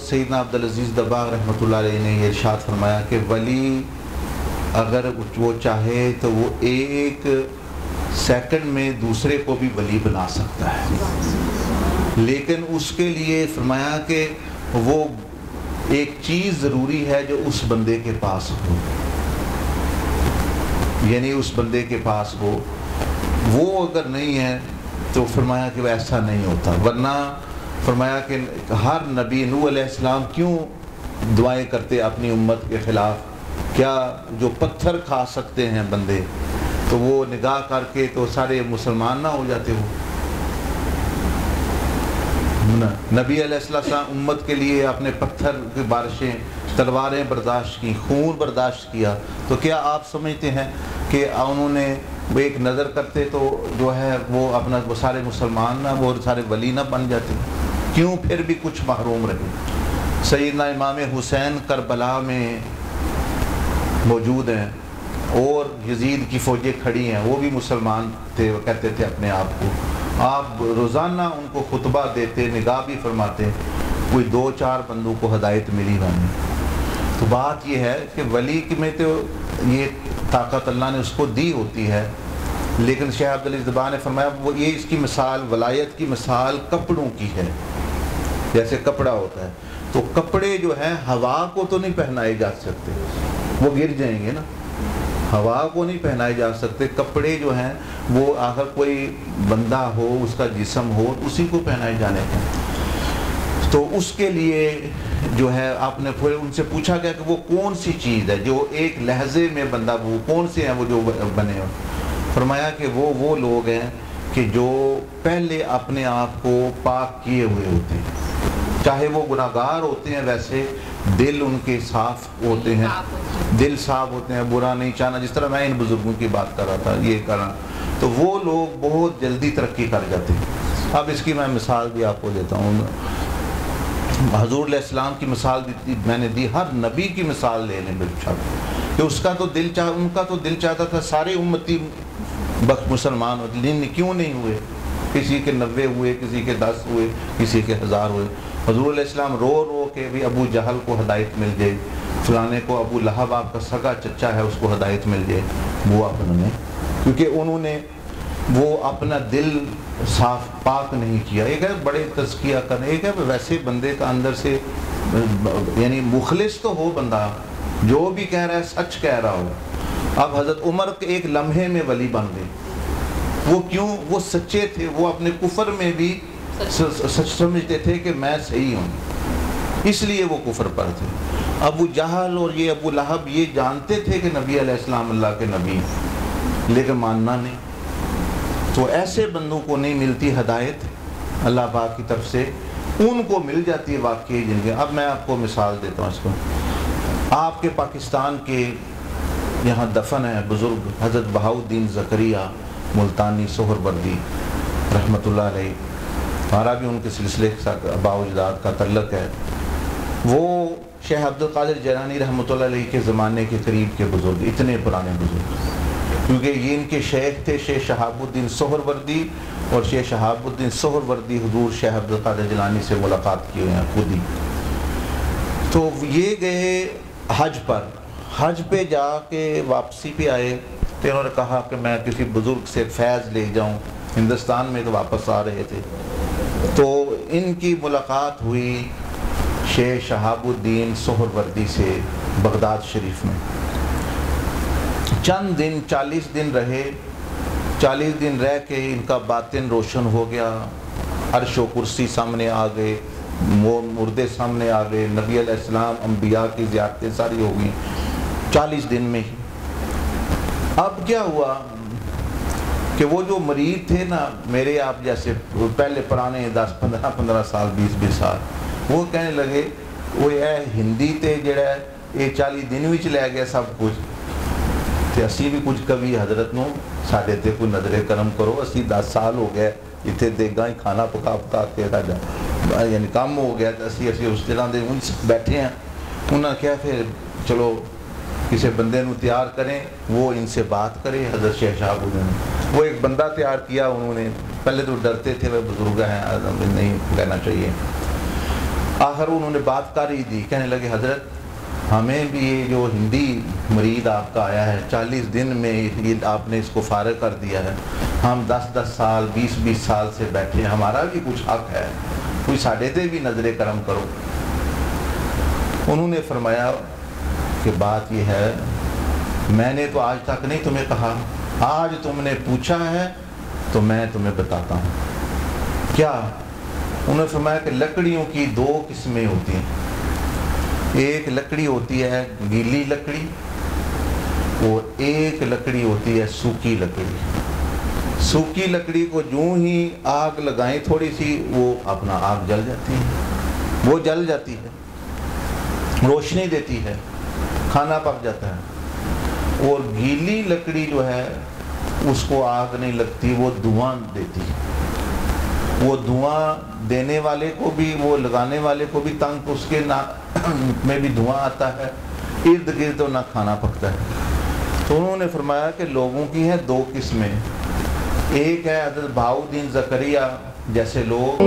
سیدنا عبدالعزیز دباغ رحمۃ اللہ علیہ نے یہ ارشاد فرمایا کہ ولی اگر وہ چاہے تو وہ ایک سیکنڈ میں دوسرے کو بھی ولی بنا سکتا ہے، لیکن اس کے لیے فرمایا کہ وہ ایک چیز ضروری ہے جو اس بندے کے پاس ہو، یعنی اس بندے کے پاس ہو، وہ اگر نہیں ہے تو فرمایا کہ وہ ایسا نہیں ہوتا۔ ورنہ فرمایا کہ ہر نبی نوح علیہ السلام کیوں دعائیں کرتے اپنی امت کے خلاف، کیا جو پتھر کھا سکتے ہیں بندے تو وہ نگاہ کر کے تو سارے مسلمان نہ ہو جاتے ہو؟ نبی علیہ السلام امت کے لیے اپنے پتھر کی بارشیں، تلواریں برداشت کی، خون برداشت کیا، تو کیا آپ سمجھتے ہیں کہ انہوں نے وہ ایک نظر کرتے تو جو ہے وہ اپنا وہ سارے مسلمان نہ، وہ سارے ولی نہ بن جاتے؟ کیوں پھر بھی کچھ محروم رہے؟ سیدنا امام حسین کربلا میں موجود ہیں اور یزید کی فوجیں کھڑی ہیں، وہ بھی مسلمان تھے، وہ کہتے تھے اپنے آپ کو، آپ روزانہ ان کو خطبہ دیتے، نگاہ بھی فرماتے، کوئی 2-4 بندوں کو ہدایت ملی نہیں۔ تو بات یہ ہے کہ ولی میں تو یہ طاقت اللہ نے اس کو دی ہوتی ہے، لیکن شیخ عبدالعزیز دباغ نے فرمایا وہ یہ اس کی مثال، ولایت کی مثال کپڑوں کی ہے، جیسے کپڑا ہوتا ہے تو کپڑے جو ہیں ہوا کو تو نہیں پہنائے جا سکتے، وہ گر جائیں گے نا، ہوا کو نہیں پہنائے جا سکتے، کپڑے جو ہیں وہ آخر کوئی بندہ ہو، اس کا جسم ہو، اسی کو پہنائے جانے ہیں۔ تو اس کے لیے جو ہے آپ نے پھر ان سے پوچھا گیا کہ وہ کون سی چیز ہے جو ایک لہجے میں بندہ، وہ کون سے ہیں وہ جو بنے ہو؟ فرمایا کہ وہ لوگ ہیں کہ جو پہلے اپنے آپ کو پاک کیے ہوئے ہوتے ہیں، چاہے وہ گناہ گار ہوتے ہیں، ویسے دل ان کے صاف ہوتے ہیں، دل صاف ہوتے ہیں، برا نہیں چاہنا، جس طرح میں ان بزرگوں کی بات کر رہا تھا یہ کرنا، تو وہ لوگ بہت جلدی ترقی کر جاتے ہیں۔ اب اس کی میں مثال بھی آپ کو دیتا ہوں، حضور علیہ السلام کی مثال میں نے دی، ہر نبی کی مثال لے لیں کہ اس کا تو دل ان کا تو دل چاہتا تھا سارے امتی مسلمان ہو، لیکن کیوں نہیں ہوئے؟ کسی کے 90 ہوئے، کسی کے 10 ہوئے، کسی کے 1000 ہوئے۔ حضور علیہ السلام رو رو کے بھی ابو جہل کو ہدایت مل جائے، فلانے کو، ابو لہب آپ کا سگا چچا ہے اس کو ہدایت مل جائے، وہ انہوں نے، کیونکہ انہوں نے وہ اپنا دل صاف پاک نہیں کیا۔ ایک ہے بڑے تزکیہ کرنے، ایک ہے ویسے بندے کا اندر سے یعنی مخلص تو ہو بندہ، جو بھی کہہ رہا ہے سچ کہہ رہا ہو۔ اب حضرت عمر کے ایک لمحے میں ولی بن گئے، وہ کیوں؟ وہ سچے تھے، وہ اپنے کفر میں بھی سچ سمجھتے تھے کہ میں صحیح ہوں، اس لیے وہ کفر پر تھے۔ ابو جہل اور یہ ابو لہب یہ جانتے تھے کہ نبی علیہ السلام اللہ کے نبی، لیکن ماننا نہیں۔ تو ایسے بندوں کو نہیں ملتی ہدایت اللہ پاک کی طرف سے، ان کو مل جاتی ہے واقعی جن کے۔ اب میں آپ کو مثال دیتا ہوں اس کو۔ آپ کے پاکستان کے یہاں دفن ہے بزرگ حضرت بہاؤالدین زکریا ملتانی سہروردی رحمۃ اللہ علیہ، ہمارا بھی ان کے سلسلے کے ساتھ آباء و اجداد کا تعلق ہے۔ وہ شیخ عبدالقادر جیلانی رحمۃ اللہ علیہ کے زمانے کے قریب کے بزرگ، اتنے پرانے بزرگ، کیونکہ یہ ان کے شیخ تھے شیخ شہاب الدین سہروردی، اور شیخ شہاب الدین سہروردی حضور شیخ عبدالقادر جیلانی سے ملاقات کیے ہیں خود ہی۔ تو یہ گئے حج پر، حج پہ جا کے واپسی پہ آئے تو انہوں نے کہا کہ میں کسی بزرگ سے فیض لے جاؤں، ہندوستان میں تو واپس آ رہے تھے، تو ان کی ملاقات ہوئی شیخ شہاب الدین سہروردی سے بغداد شریف میں۔ چند دن 40 دن رہے، 40 دن رہ کے ان کا باطن روشن ہو گیا، عرش و کرسی سامنے آ گئے، مردے سامنے آ گئے، نبی علیہ السلام انبیاء کی زیارتیں ساری ہو گئیں 40 دن میں ہی۔ اب کیا ہوا کہ وہ جو مریض تھے نا میرے آپ جیسے پہلے پرانے 10-15 سال 20 سال، وہ کہنے لگے وہ اے ہندی تے جڑا ہے یہ 40 دن وچ لے گیا سب کچھ، تے اسی بھی کچھ کبھی حضرت نو ساڈے تے کوئی نظر کرم کرو، اسی 10 سال ہو گئے اتنے دیگاں کھانا پکا کے ساڈا یعنی کام ہو گیا، اسی اس طرح دے ان بیٹھے ہیں۔ انہوں نے کہا پھر چلو کسی بندے نو تیار کریں، وہ ان سے بات کرے۔ حضرت شیخ شہاب الدین نے وہ ایک بندہ تیار کیا، انہوں نے پہلے تو ڈرتے تھے وہ بزرگ ہیں نہیں کہنا چاہیے، آخر انہوں نے بات کر ہی دی، کہنے لگے حضرت ہمیں بھی یہ جو ہندی مرید آپ کا آیا ہے 40 دن میں یہ آپ نے اس کو فارغ کر دیا ہے، ہم 10 سال 20 سال سے بیٹھے ہیں، ہمارا بھی کچھ حق ہے، کوئی ساڑھے تے بھی نظر کرم کرو۔ انہوں نے فرمایا کہ بات یہ ہے، میں نے تو آج تک نہیں تمہیں کہا، آج تم نے پوچھا ہے تو میں تمہیں بتاتا ہوں۔ کیا؟ انہوں نے فرمایا کہ لکڑیوں کی 2 قسمیں ہوتی ہیں، ایک لکڑی ہوتی ہے گیلی لکڑی اور ایک لکڑی ہوتی ہے سوکھی لکڑی۔ سوکھی لکڑی کو جوں ہی آگ لگائیں تھوڑی سی وہ اپنا آگ جل جاتی ہے، وہ جل جاتی ہے، روشنی دیتی ہے، کھانا پک جاتا ہے۔ اور گیلی لکڑی جو ہے اس کو آگ نہیں لگتی، وہ دھواں دیتی ہے، وہ دھواں دینے والے کو بھی، وہ لگانے والے کو بھی تنگ، اس کے میں بھی دھواں آتا ہے، ارد گرد تو نہ کھانا پکتا ہے۔ تو انہوں نے فرمایا کہ لوگوں کی ہیں 2 قسمیں، ایک ہے حضرت بہاؤالدین زکریا جیسے لوگ